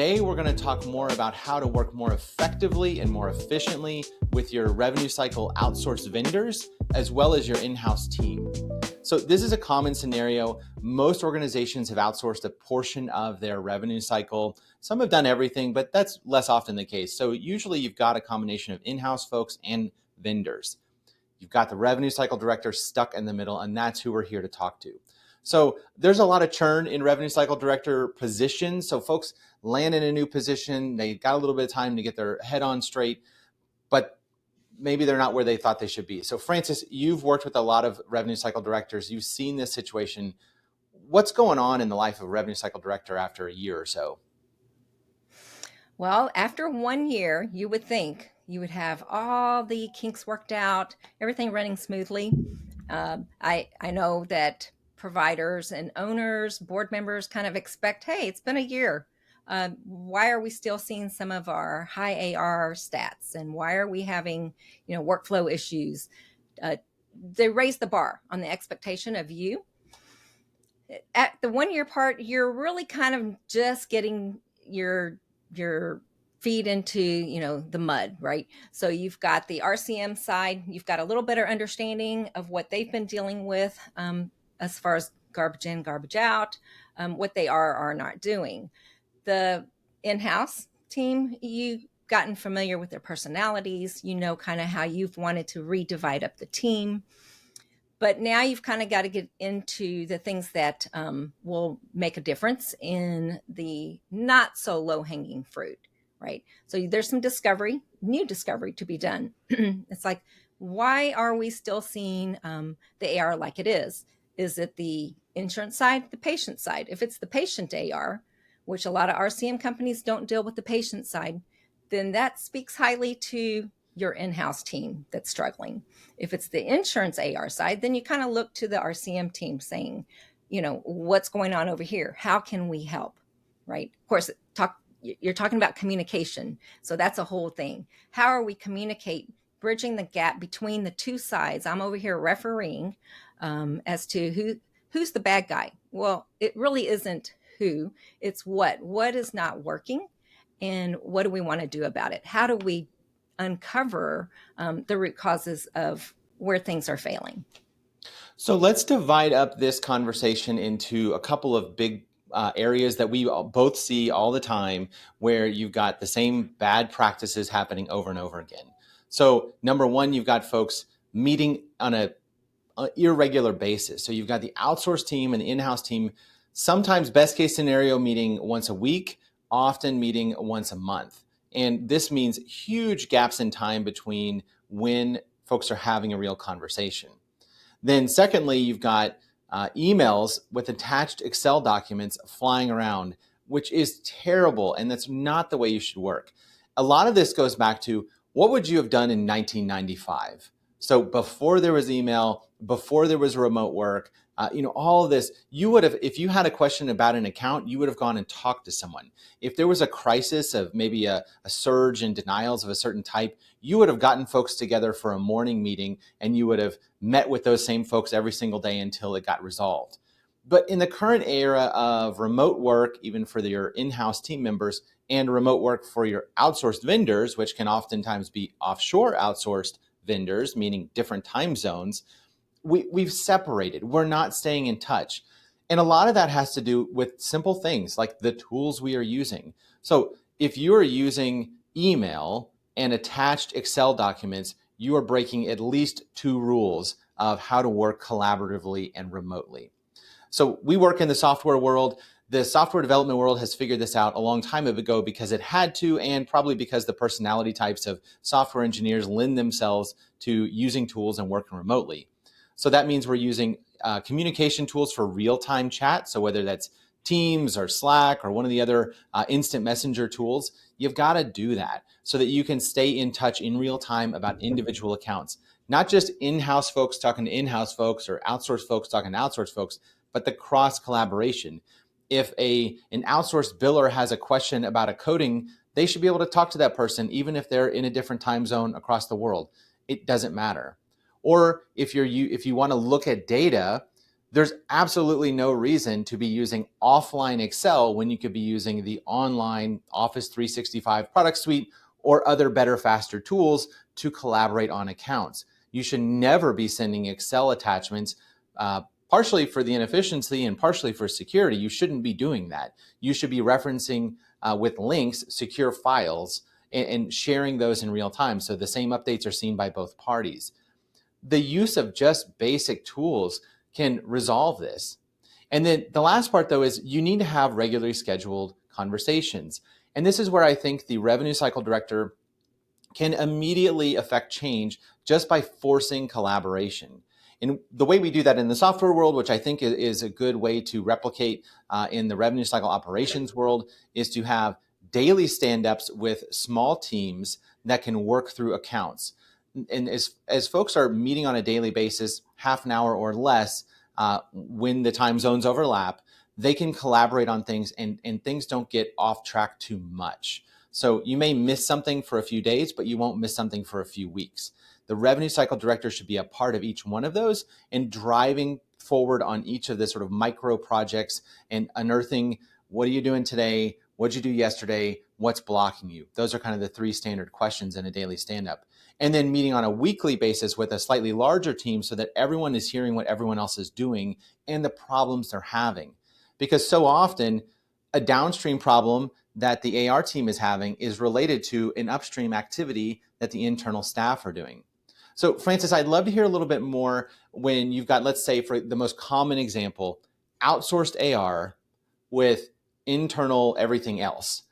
Today, we're going to talk more about how to work more effectively and more efficiently with your revenue cycle outsourced vendors, as well as your in-house team. So this is a common scenario. Most organizations have outsourced a portion of their revenue cycle. Some have done everything, but that's less often the case. So usually you've got a combination of in-house folks and vendors. You've got the revenue cycle director stuck in the middle, and that's who we're here to talk to. So there's a lot of churn in revenue cycle director positions. So folks land in a new position, they got a little bit of time to get their head on straight, but maybe they're not where they thought they should be. So Francis, you've worked with a lot of revenue cycle directors. You've seen this situation. What's going on in the life of a revenue cycle director after a year or so? Well, after 1 year, you would think you would have all the kinks worked out, everything running smoothly. I know that providers and owners, board members kind of expect, hey, it's been a year. Why are we still seeing some of our high AR stats? And why are we having, workflow issues? They raise the bar on the expectation of you. At the 1 year part, you're really kind of just getting your feet into the mud, right? So you've got the RCM side, you've got a little better understanding of what they've been dealing with as far as garbage in, garbage out, what they are not doing. The in-house team, you've gotten familiar with their personalities, kind of how you've wanted to redivide up the team. But now you've kind of got to get into the things that will make a difference in the not so low-hanging fruit, right? So there's some new discovery to be done. It's like, why are we still seeing the AR like it is? Is it the insurance side, the patient side? If it's the patient AR, which a lot of RCM companies don't deal with the patient side, then that speaks highly to your in-house team that's struggling. If it's the insurance AR side, then you kind of look to the RCM team saying, what's going on over here? How can we help? Right? Of course, you're talking about communication. So that's a whole thing. How are we bridging the gap between the two sides? I'm over here refereeing as to who's the bad guy. Well, it really isn't who, it's what is not working and what do we want to do about it? How do we uncover the root causes of where things are failing? So let's divide up this conversation into a couple of big areas that we both see all the time where you've got the same bad practices happening over and over again. So number one, you've got folks meeting on an irregular basis. So you've got the outsourced team and the in-house team, sometimes best case scenario meeting once a week, often meeting once a month. And this means huge gaps in time between when folks are having a real conversation. Then secondly, you've got emails with attached Excel documents flying around, which is terrible. And that's not the way you should work. A lot of this goes back to what would you have done in 1995? So before there was email, before there was remote work, all of this, you would have, if you had a question about an account, you would have gone and talked to someone. If there was a crisis of maybe a surge in denials of a certain type, you would have gotten folks together for a morning meeting and you would have met with those same folks every single day until it got resolved. But in the current era of remote work, even for your in-house team members, and remote work for your outsourced vendors, which can oftentimes be offshore outsourced vendors, meaning different time zones, we've separated. We're not staying in touch. And a lot of that has to do with simple things like the tools we are using. So if you are using email and attached Excel documents, you are breaking at least 2 rules of how to work collaboratively and remotely. So we work in the software world. The software development world has figured this out a long time ago because it had to, and probably because the personality types of software engineers lend themselves to using tools and working remotely. So that means we're using communication tools for real-time chat. So whether that's Teams or Slack or one of the other instant messenger tools, you've got to do that so that you can stay in touch in real time about individual accounts. Not just in-house folks talking to in-house folks or outsourced folks talking to outsourced folks, but the cross collaboration. If an outsourced biller has a question about a coding, they should be able to talk to that person even if they're in a different time zone across the world. It doesn't matter. Or if you want to look at data, There's absolutely no reason to be using offline Excel when you could be using the online Office 365 product suite or other better, faster tools to collaborate on accounts. You should never be sending Excel attachments, partially for the inefficiency and partially for security. You shouldn't be doing that. You should be referencing with links secure files and sharing those in real time so the same updates are seen by both parties. The use of just basic tools can resolve this. And then the last part, though, is you need to have regularly scheduled conversations. And this is where I think the revenue cycle director can immediately affect change just by forcing collaboration. And the way we do that in the software world, which I think is a good way to replicate in the revenue cycle operations world, is to have daily stand-ups with small teams that can work through accounts. And as folks are meeting on a daily basis, half an hour or less, when the time zones overlap, they can collaborate on things and things don't get off track too much. So you may miss something for a few days, but you won't miss something for a few weeks. The revenue cycle director should be a part of each one of those and driving forward on each of the sort of micro projects and unearthing, what are you doing today? What'd you do yesterday? What's blocking you? Those are kind of the three standard questions in a daily stand-up. And then meeting on a weekly basis with a slightly larger team so that everyone is hearing what everyone else is doing and the problems they're having. Because so often a downstream problem that the AR team is having is related to an upstream activity that the internal staff are doing. So Francis, I'd love to hear a little bit more when you've got, let's say for the most common example, outsourced AR with internal everything else.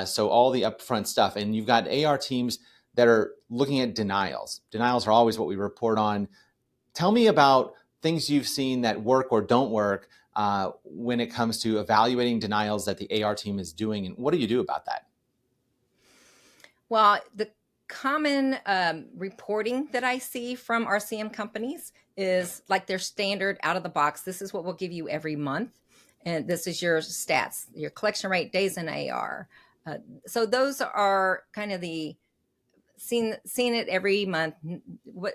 So all the upfront stuff, and you've got AR teams that are looking at denials. Denials are always what we report on. Tell me about things you've seen that work or don't work when it comes to evaluating denials that the AR team is doing, and what do you do about that? Well, the common reporting that I see from RCM companies is like their standard out of the box. This is what we'll give you every month. And this is your stats, your collection rate, days in AR. So those are kind of the seen it every month.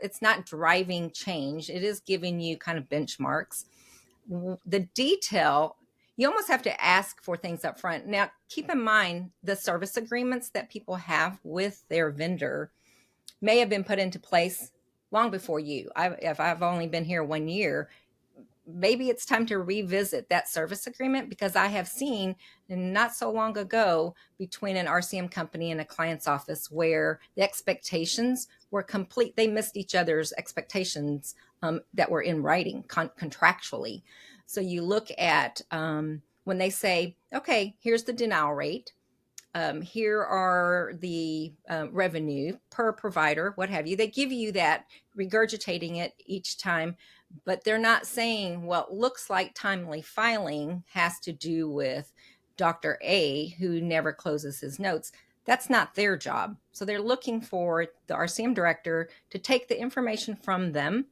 It's not driving change. It is giving you kind of benchmarks. The detail, you almost have to ask for things up front. Now, keep in mind the service agreements that people have with their vendor may have been put into place long before you. If I've only been here 1 year, maybe it's time to revisit that service agreement, because I have seen not so long ago between an RCM company and a client's office where the expectations were complete. They missed each other's expectations that were in writing contractually. So you look at when they say, okay, here's the denial rate. Here are the revenue per provider, what have you. They give you that, regurgitating it each time, but they're not saying, well, it looks like timely filing has to do with Dr. A, who never closes his notes. That's not their job. So they're looking for the RCM director to take the information from them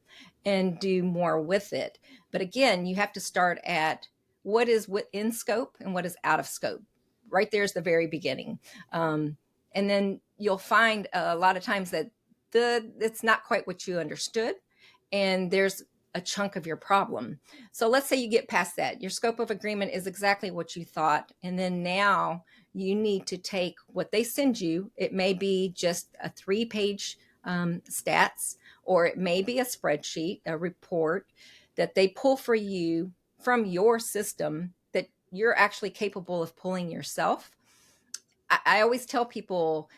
and do more with it. But again, you have to start at what is in scope and what is out of scope. Right there's the very beginning. And then you'll find a lot of times that it's not quite what you understood, and there's a chunk of your problem. So let's say you get past that. Your scope of agreement is exactly what you thought. And then now you need to take what they send you. It may be just a 3-page stats, or it may be a spreadsheet, a report that they pull for you from your system that you're actually capable of pulling yourself. I always tell people,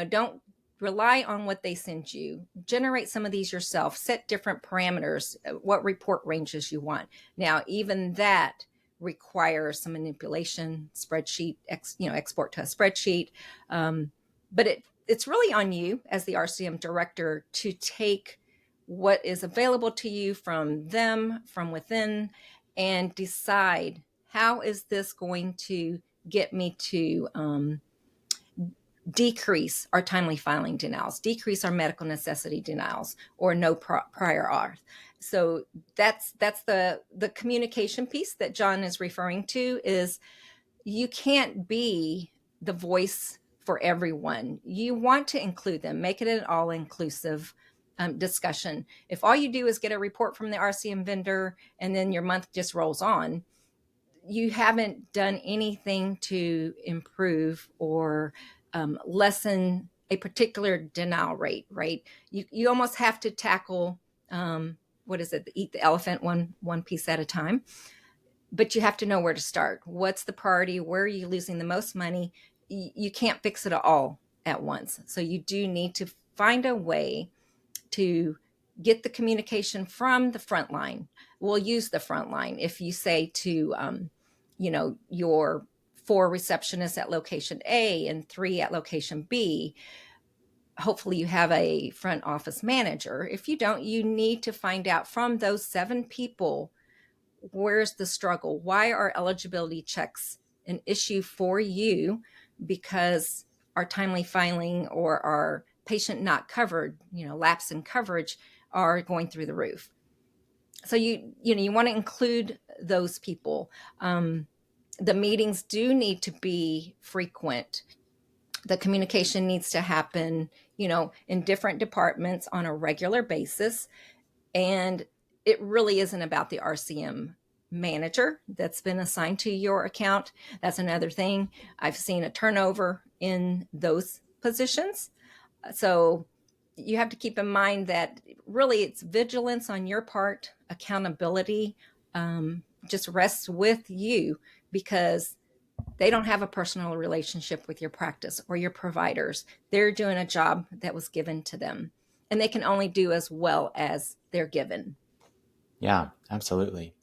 don't rely on what they send you. Generate some of these yourself. Set different parameters, what report ranges you want. Now, even that requires some manipulation, spreadsheet, export to a spreadsheet. But it's really on you as the RCM director to take what is available to you from them, from within, and decide, how is this going to get me to decrease our timely filing denials, decrease our medical necessity denials, or no prior auth. So that's the communication piece that John is referring to. Is you can't be the voice for everyone. You want to include them, make it an all-inclusive discussion. If all you do is get a report from the RCM vendor and then your month just rolls on, you haven't done anything to improve or lessen a particular denial rate, right? You almost have to tackle what is it? Eat the elephant one piece at a time. But you have to know where to start. What's the priority? Where are you losing the most money? You can't fix it all at once. So you do need to find a way to get the communication from the front line. We'll use the front line. If you say to, your 4 receptionists at location A and 3 at location B, hopefully you have a front office manager. If you don't, you need to find out from those 7 people, where's the struggle? Why are eligibility checks an issue for you? Because our timely filing or our patient not covered, lapse in coverage are going through the roof. So you want to include those people. The meetings do need to be frequent. The communication needs to happen, in different departments on a regular basis. And it really isn't about the RCM manager that's been assigned to your account. That's another thing. I've seen a turnover in those positions. So you have to keep in mind that really it's vigilance on your part, accountability just rests with you, because they don't have a personal relationship with your practice or your providers. They're doing a job that was given to them, and they can only do as well as they're given. Yeah, absolutely.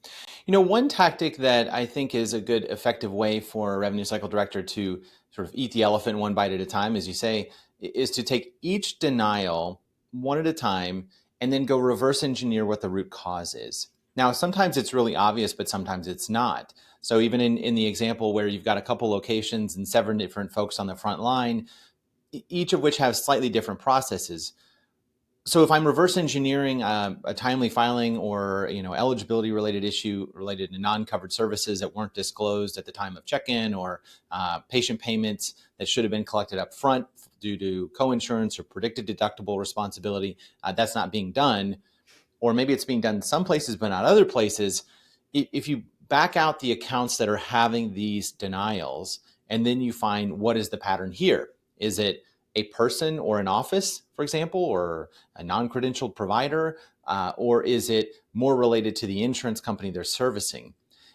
One tactic that I think is a good, effective way for a revenue cycle director to sort of eat the elephant one bite at a time, as you say, is to take each denial one at a time and then go reverse engineer what the root cause is. Now, sometimes it's really obvious, but sometimes it's not. So even in the example where you've got a couple locations and 7 different folks on the front line, each of which have slightly different processes. So if I'm reverse engineering a timely filing or eligibility related issue related to non-covered services that weren't disclosed at the time of check-in, or patient payments that should have been collected up front due to co-insurance or predicted deductible responsibility, that's not being done, or maybe it's being done some places but not other places. If you back out the accounts that are having these denials, and then you find, what is the pattern here? Is it a person or an office, for example, or a non-credentialed provider, or is it more related to the insurance company they're servicing?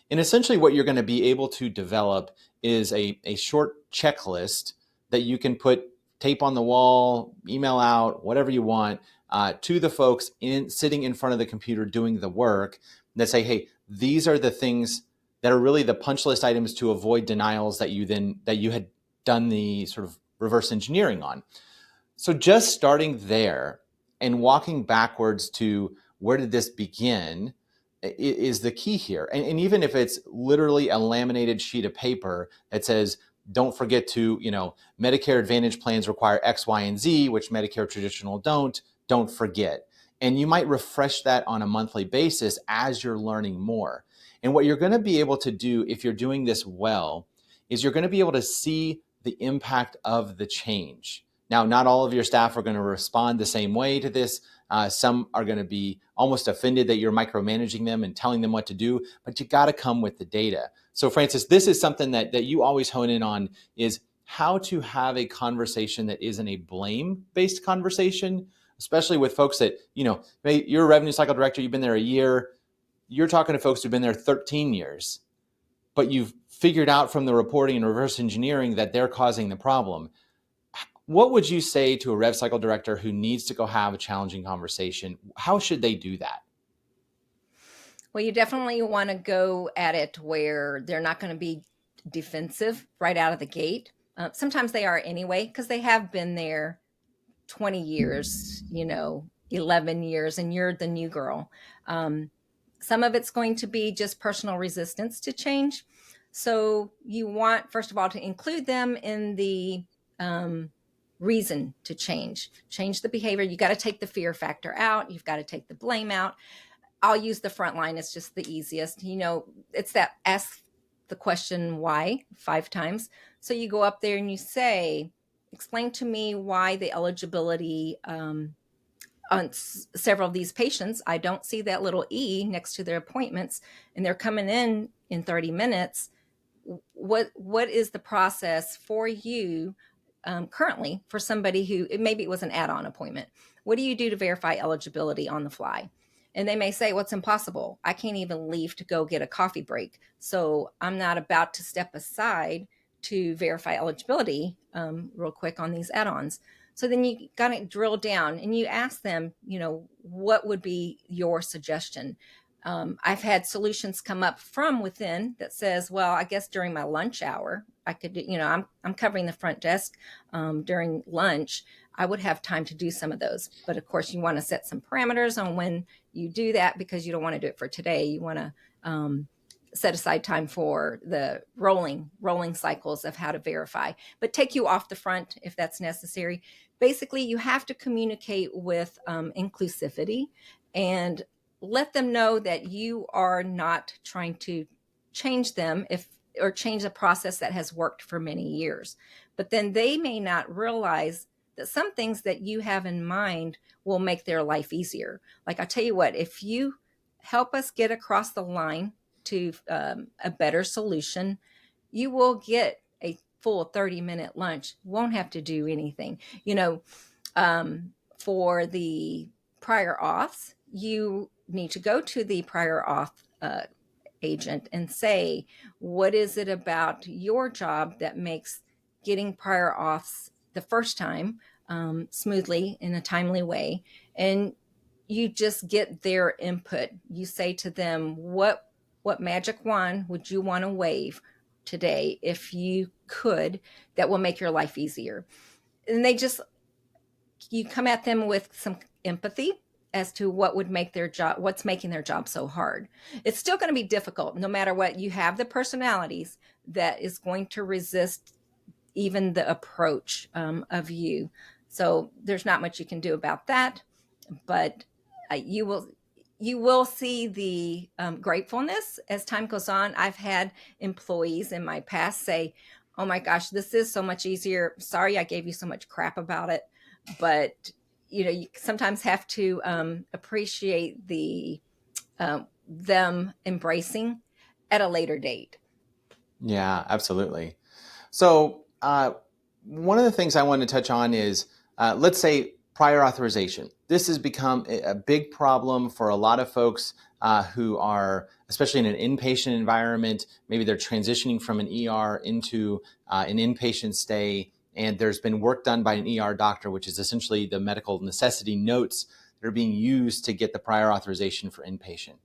And essentially what you're going to be able to develop is a short checklist that you can put tape on the wall, email out, whatever you want, to the folks sitting in front of the computer doing the work, that say, hey, these are the things that are really the punch list items to avoid denials that you had done the sort of reverse engineering on. So just starting there and walking backwards to where did this begin is the key here. And even if it's literally a laminated sheet of paper that says, don't forget to, Medicare Advantage plans require X, Y, and Z, which Medicare traditional don't forget. And you might refresh that on a monthly basis as you're learning more. And what you're going to be able to do if you're doing this well is you're going to be able to see the impact of the change. Now, not all of your staff are going to respond the same way to this. Some are going to be almost offended that you're micromanaging them and telling them what to do, but you got to come with the data. So Francis, this is something that you always hone in on, is how to have a conversation that isn't a blame-based conversation, especially with folks that, you're a revenue cycle director, you've been there a year, you're talking to folks who've been there 13 years, but you've figured out from the reporting and reverse engineering that they're causing the problem. What would you say to a rev cycle director who needs to go have a challenging conversation? How should they do that? Well, you definitely want to go at it where they're not going to be defensive right out of the gate. Sometimes they are anyway, because they have been there 20 years, 11 years, and you're the new girl. Some of it's going to be just personal resistance to change. So you want, first of all, to include them in the reason to change the behavior. You got to take the fear factor out. You've got to take the blame out. I'll use the front line. It's just the easiest. It's that ask the question why 5 times. So you go up there and you say, explain to me why the eligibility on several of these patients, I don't see that little E next to their appointments, and they're coming in 30 minutes. What is the process for you currently for somebody who maybe it was an add-on appointment? What do you do to verify eligibility on the fly? And they may say, well, it's impossible. I can't even leave to go get a coffee break. So I'm not about to step aside to verify eligibility real quick on these add-ons. So then you got to drill down and you ask them, what would be your suggestion? I've had solutions come up from within that says, well, I guess during my lunch hour, I could, I'm covering the front desk during lunch. I would have time to do some of those. But of course, you want to set some parameters on when you do that, because you don't want to do it for today. You want to set aside time for the rolling cycles of how to verify, but take you off the front if that's necessary. Basically, you have to communicate with inclusivity and let them know that you are not trying to change them or change a process that has worked for many years. But then they may not realize that some things that you have in mind will make their life easier. Like I tell you what, if you help us get across the line to a better solution, you will get a full 30-minute lunch. Won't have to do anything. For the prior auths, you need to go to the prior auth agent and say, what is it about your job that makes getting prior auths the first time smoothly in a timely way? And you just get their input. You say to them, what magic wand would you want to wave today if you could, that will make your life easier? And you come at them with some empathy as to what would make their job, what's making their job so hard. It's still going to be difficult no matter what. You have the personalities that is going to resist even the approach of you. So there's not much you can do about that, but you will see the gratefulness as time goes on. I've had employees in my past say, oh my gosh, this is so much easier. Sorry I gave you so much crap about it. But you sometimes have to appreciate them embracing at a later date. Yeah, absolutely. So, one of the things I want to touch on is, let's say, prior authorization. This has become a big problem for a lot of folks who are, especially in an inpatient environment. Maybe they're transitioning from an ER into an inpatient stay, and there's been work done by an ER doctor, which is essentially the medical necessity notes that are being used to get the prior authorization for inpatient.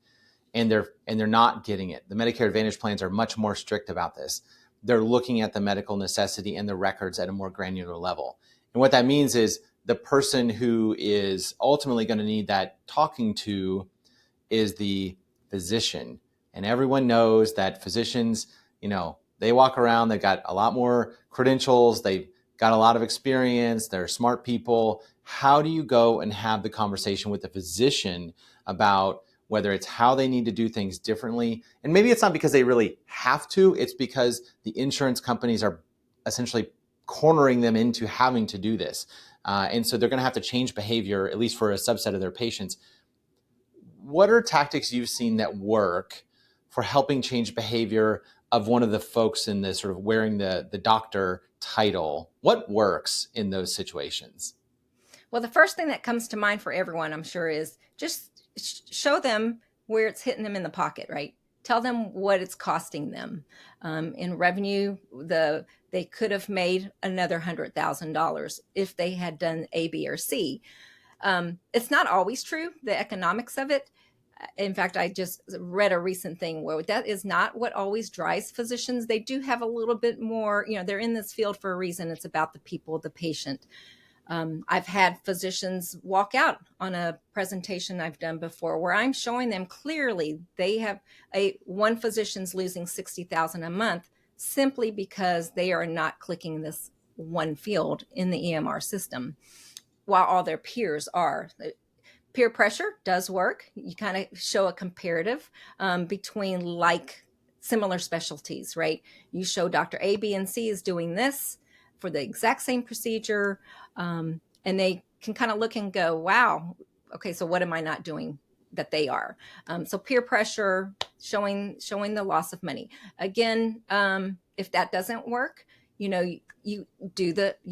And they're not getting it. The Medicare Advantage plans are much more strict about this. They're looking at the medical necessity and the records at a more granular level. And what that means is the person who is ultimately going to need that talking to is the physician. And everyone knows that physicians, they walk around, they've got a lot more credentials, they've got a lot of experience, they're smart people. How do you go and have the conversation with the physician about whether it's how they need to do things differently? And maybe it's not because they really have to, it's because the insurance companies are essentially cornering them into having to do this. And so they're going to have to change behavior, at least for a subset of their patients. What are tactics you've seen that work for helping change behavior of one of the folks in the sort of wearing the doctor title? What works in those situations? Well, the first thing that comes to mind for everyone, I'm sure, is just show them where it's hitting them in the pocket, right? Tell them what it's costing them in revenue. They could have made another $100,000 if they had done A, B, or C. It's not always true, the economics of it. In fact, I just read a recent thing where that is not what always drives physicians. They do have a little bit more, they're in this field for a reason. It's about the people, the patient. I've had physicians walk out on a presentation I've done before where I'm showing them clearly they have one physician's losing $60,000 a month simply because they are not clicking this one field in the EMR system, while all their peers are. Peer pressure does work. You kind of show a comparative between similar specialties, right? You show Dr. A, B, and C is doing this for the exact same procedure, and they can kind of look and go, wow, okay, so what am I not doing that they are? So peer pressure, showing the loss of money. Again, if that doesn't work, you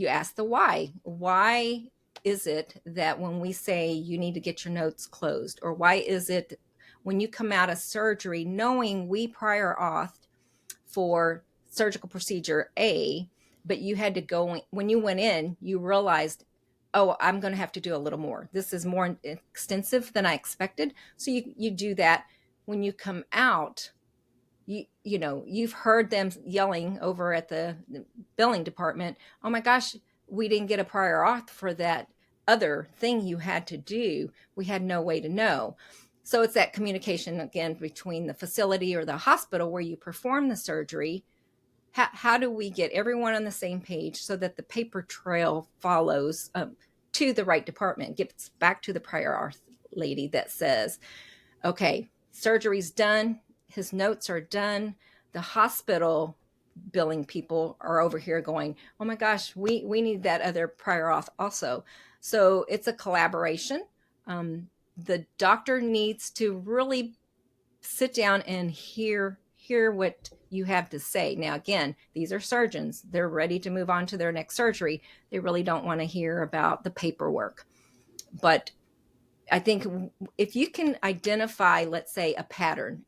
ask the why. Why is it that when we say you need to get your notes closed, or why is it when you come out of surgery knowing we prior auth for surgical procedure A, but you had to go, when you went in, you realized, oh, I'm going to have to do a little more. This is more extensive than I expected. So you do that. When you come out, you've heard them yelling over at the billing department, oh my gosh, we didn't get a prior auth for that other thing you had to do. We had no way to know. So it's that communication again between the facility or the hospital where you perform the surgery. How do we get everyone on the same page so that the paper trail follows to the right department, gets back to the prior auth lady that says, okay, surgery's done, his notes are done. The hospital billing people are over here going, oh my gosh, we need that other prior auth also. So it's a collaboration. The doctor needs to really sit down and hear what you have to say. Now, again, these are surgeons. They're ready to move on to their next surgery. They really don't want to hear about the paperwork. But I think if you can identify, let's say, a pattern,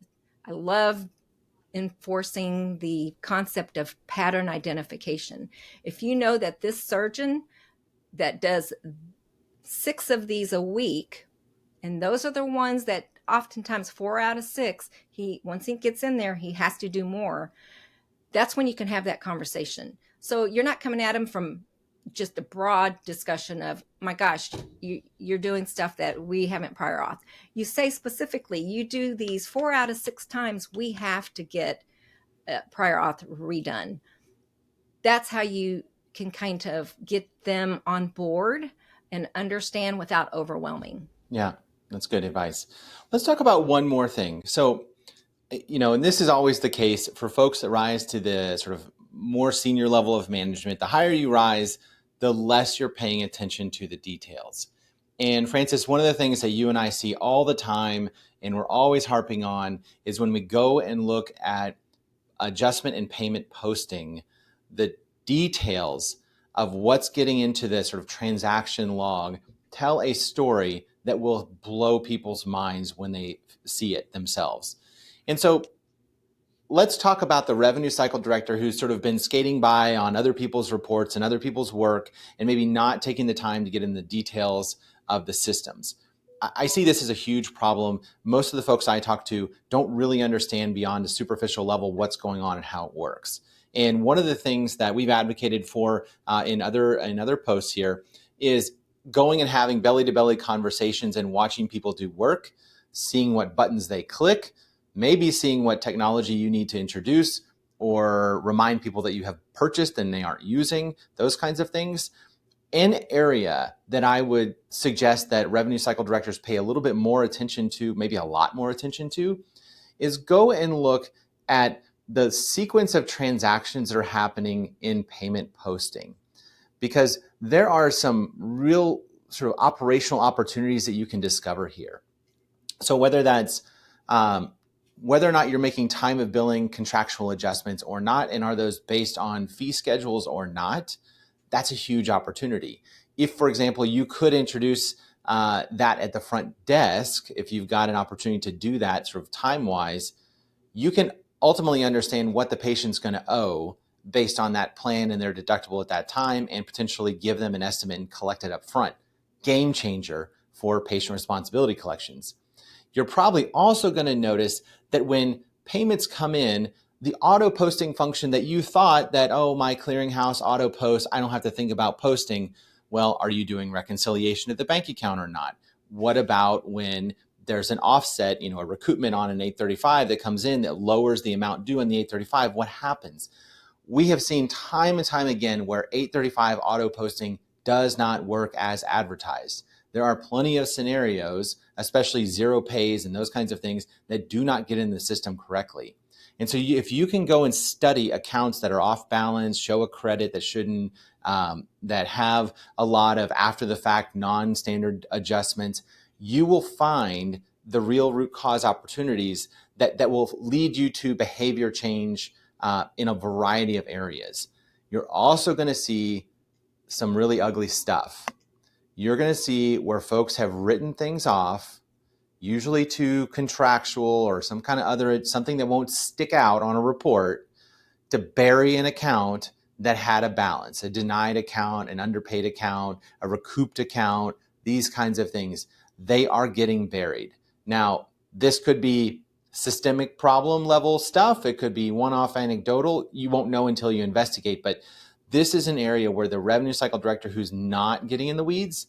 I love enforcing the concept of pattern identification. If you know that this surgeon that does 6 of these a week, and those are the ones that oftentimes 4 out of 6, once he gets in there, he has to do more. That's when you can have that conversation. So you're not coming at him from just a broad discussion of, my gosh, you're doing stuff that we haven't prior auth. You say specifically, you do these 4 out of 6 times, we have to get prior auth redone. That's how you can kind of get them on board and understand without overwhelming. Yeah, that's good advice. Let's talk about one more thing. So, and this is always the case for folks that rise to the sort of more senior level of management. The higher you rise, the less you're paying attention to the details. And Francis, one of the things that you and I see all the time, and we're always harping on, is when we go and look at adjustment and payment posting, the details of what's getting into the sort of transaction log tell a story that will blow people's minds when they see it themselves. And so let's talk about the revenue cycle director who's sort of been skating by on other people's reports and other people's work and maybe not taking the time to get in the details of the systems. I see this as a huge problem. Most of the folks I talk to don't really understand beyond a superficial level what's going on and how it works. And one of the things that we've advocated for in other posts here is going and having belly-to-belly conversations and watching people do work, seeing what buttons they click, maybe seeing what technology you need to introduce or remind people that you have purchased and they aren't using, those kinds of things. An area that I would suggest that revenue cycle directors pay a little bit more attention to, maybe a lot more attention to, is go and look at the sequence of transactions that are happening in payment posting. Because there are some real sort of operational opportunities that you can discover here. So whether that's whether or not you're making time of billing contractual adjustments or not, and are those based on fee schedules or not, that's a huge opportunity. If, for example, you could introduce that at the front desk, if you've got an opportunity to do that sort of time-wise, you can ultimately understand what the patient's going to owe based on that plan and their deductible at that time, and potentially give them an estimate and collect it up front. Game changer for patient responsibility collections. You're probably also going to notice that when payments come in, the auto posting function that you thought that, oh, my clearinghouse auto post, I don't have to think about posting. Well, are you doing reconciliation at the bank account or not? What about when there's an offset, a recoupment on an 835 that comes in that lowers the amount due on the 835? What happens? We have seen time and time again where 835 auto posting does not work as advertised. There are plenty of scenarios, especially zero pays and those kinds of things, that do not get in the system correctly. And so if you can go and study accounts that are off balance, show a credit that shouldn't, that have a lot of after the fact non-standard adjustments, you will find the real root cause opportunities that will lead you to behavior change in a variety of areas. You're also going to see some really ugly stuff. You're going to see where folks have written things off, usually to contractual or some kind of other, something that won't stick out on a report, to bury an account that had a balance, a denied account, an underpaid account, a recouped account, these kinds of things. They are getting buried. Now, this could be systemic problem level stuff. It could be one-off anecdotal. You won't know until you investigate, but this is an area where the revenue cycle director who's not getting in the weeds,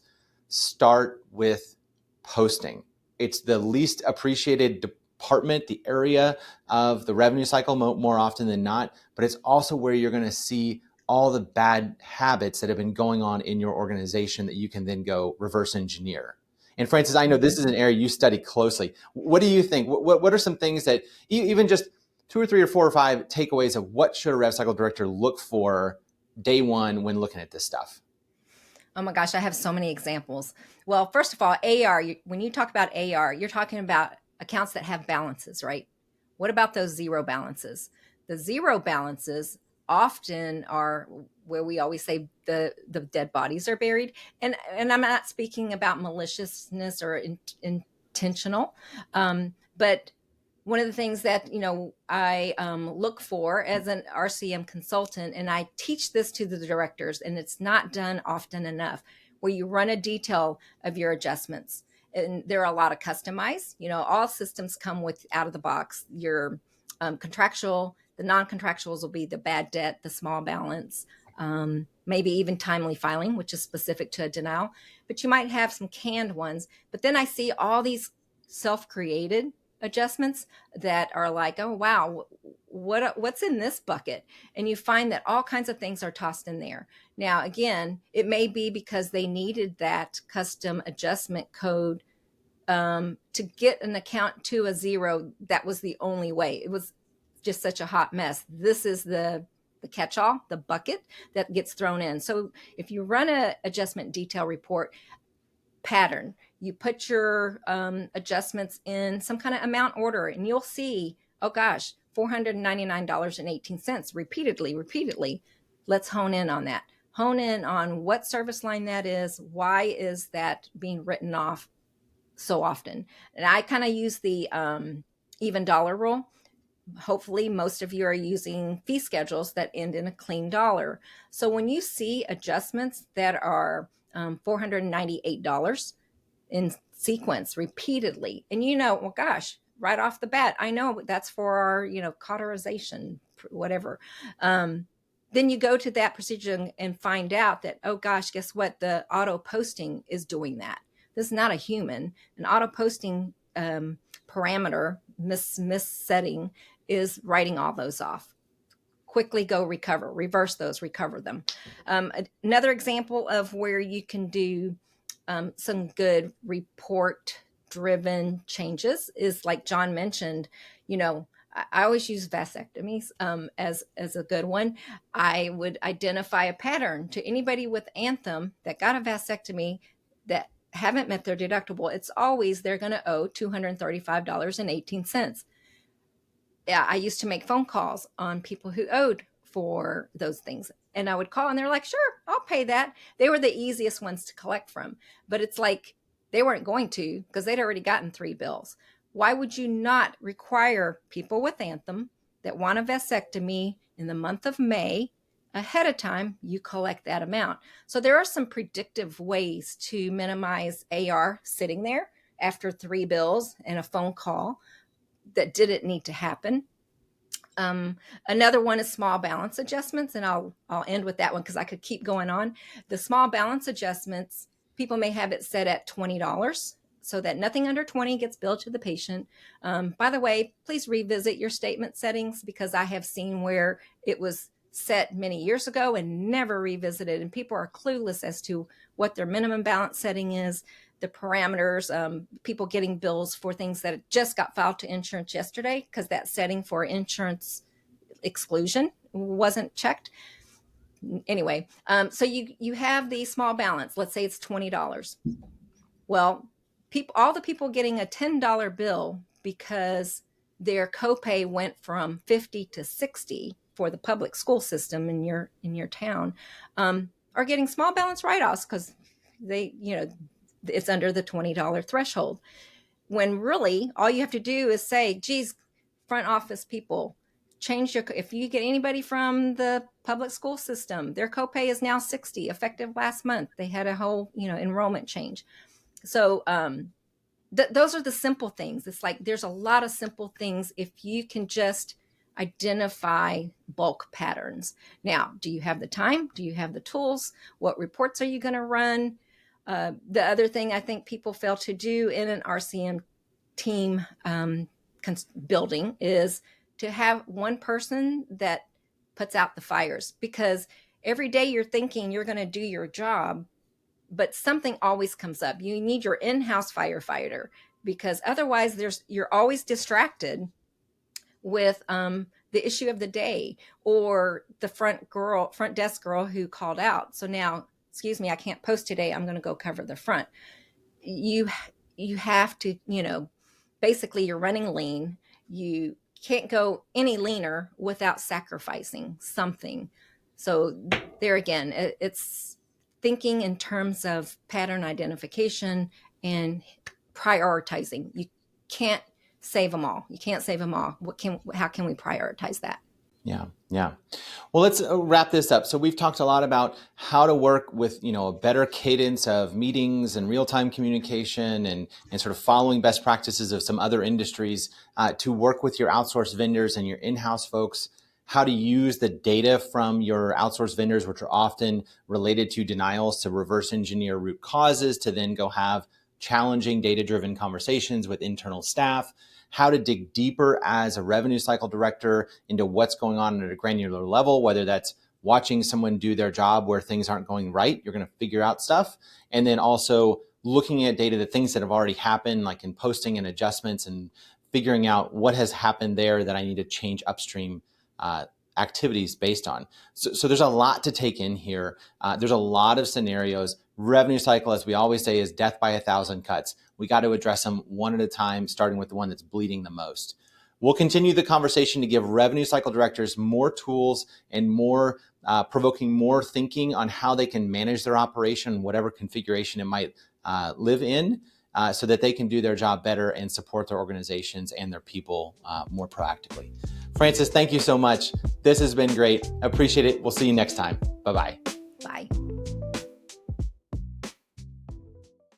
start with posting. It's the least appreciated department, the area of the revenue cycle more often than not, but it's also where you're going to see all the bad habits that have been going on in your organization that you can then go reverse engineer. And Francis, I know this is an area you study closely. What do you think? What are some things that, even just 2 or 3 or 4 or 5 takeaways of what should a rev cycle director look for day one when looking at this stuff? Oh my gosh, I have so many examples. Well, first of all, AR, when you talk about AR, you're talking about accounts that have balances, right? What about those zero balances? The zero balances often are where we always say the dead bodies are buried. And I'm not speaking about maliciousness or intentional, but one of the things that I look for as an RCM consultant, and I teach this to the directors, and it's not done often enough, where you run a detail of your adjustments. And there are a lot of customized. All systems come with out of the box your contractual. The non-contractuals will be the bad debt, the small balance, maybe even timely filing, which is specific to a denial. But you might have some canned ones. But then I see all these self-created adjustments that are like, oh wow, what's in this bucket? And you find that all kinds of things are tossed in there. Now again, it may be because they needed that custom adjustment code to get an account to a zero. That was the only way. It was just such a hot mess. This is the catch-all, the bucket that gets thrown in. So if you run a adjustment detail report pattern, you put your adjustments in some kind of amount order, and you'll see, oh gosh, $499.18 repeatedly. Let's hone in on that. Hone in on what service line that is. Why is that being written off so often? And I kind of use the even dollar rule. Hopefully most of you are using fee schedules that end in a clean dollar. So when you see adjustments that are $498 in sequence repeatedly, and well, gosh, right off the bat, I know that's for our, cauterization, whatever. Then you go to that procedure and find out that, oh gosh, guess what? The auto posting is doing that. This is not a human. An auto posting parameter missetting is writing all those off. Quickly go recover, reverse those, recover them. Another example of where you can do some good report driven changes is, like John mentioned, I always use vasectomies as a good one. I would identify a pattern to anybody with Anthem that got a vasectomy that haven't met their deductible. It's always they're going to owe $235.18. Yeah, I used to make phone calls on people who owed for those things. And I would call and they're like, sure, I'll pay that. They were the easiest ones to collect from. But it's like they weren't going to, because they'd already gotten 3 bills. Why would you not require people with Anthem that want a vasectomy in the month of May ahead of time? You collect that amount. So there are some predictive ways to minimize AR sitting there after 3 bills and a phone call that didn't need to happen. Another one is small balance adjustments, and I'll end with that one because I could keep going on. The small balance adjustments, people may have it set at $20 so that nothing under 20 gets billed to the patient. By the way, please revisit your statement settings, because I have seen where it was set many years ago and never revisited, and people are clueless as to what their minimum balance setting is, the parameters, people getting bills for things that just got filed to insurance yesterday because that setting for insurance exclusion wasn't checked. Anyway, so you have the small balance. Let's say it's $20. Well, all the people getting a $10 bill because their copay went from 50 to 60 for the public school system in your town, are getting small balance write-offs because it's under the $20 threshold. When really all you have to do is say, geez, front office people, if you get anybody from the public school system, their copay is now 60, effective last month. They had a whole, enrollment change. So those are the simple things. It's like there's a lot of simple things if you can just identify bulk patterns. Now, do you have the time? Do you have the tools? What reports are you going to run? The other thing I think people fail to do in an RCM team building is to have one person that puts out the fires, because every day you're thinking you're going to do your job, but something always comes up. You need your in-house firefighter, because otherwise you're always distracted with the issue of the day or the front desk girl who called out. So now, excuse me, I can't post today. I'm going to go cover the front. You have to, basically you're running lean. You can't go any leaner without sacrificing something. So there again, it's thinking in terms of pattern identification and prioritizing. You can't save them all. You can't save them all. How can we prioritize that? Yeah. Well, let's wrap this up. So we've talked a lot about how to work with, a better cadence of meetings and real-time communication and sort of following best practices of some other industries to work with your outsourced vendors and your in-house folks, how to use the data from your outsourced vendors, which are often related to denials, to reverse engineer root causes, to then go have challenging data-driven conversations with internal staff, how to dig deeper as a revenue cycle director into what's going on at a granular level, whether that's watching someone do their job where things aren't going right, you're going to figure out stuff. And then also looking at data, the things that have already happened, like in posting and adjustments, and figuring out what has happened there that I need to change upstream activities based on. So there's a lot to take in here. There's a lot of scenarios. Revenue cycle, as we always say, is death by 1,000 cuts. We got to address them one at a time, starting with the one that's bleeding the most. We'll continue the conversation to give revenue cycle directors more tools and more provoking more thinking on how they can manage their operation, whatever configuration it might live in, so that they can do their job better and support their organizations and their people more proactively. Frances, thank you so much. This has been great. Appreciate it. We'll see you next time. Bye-bye. Bye.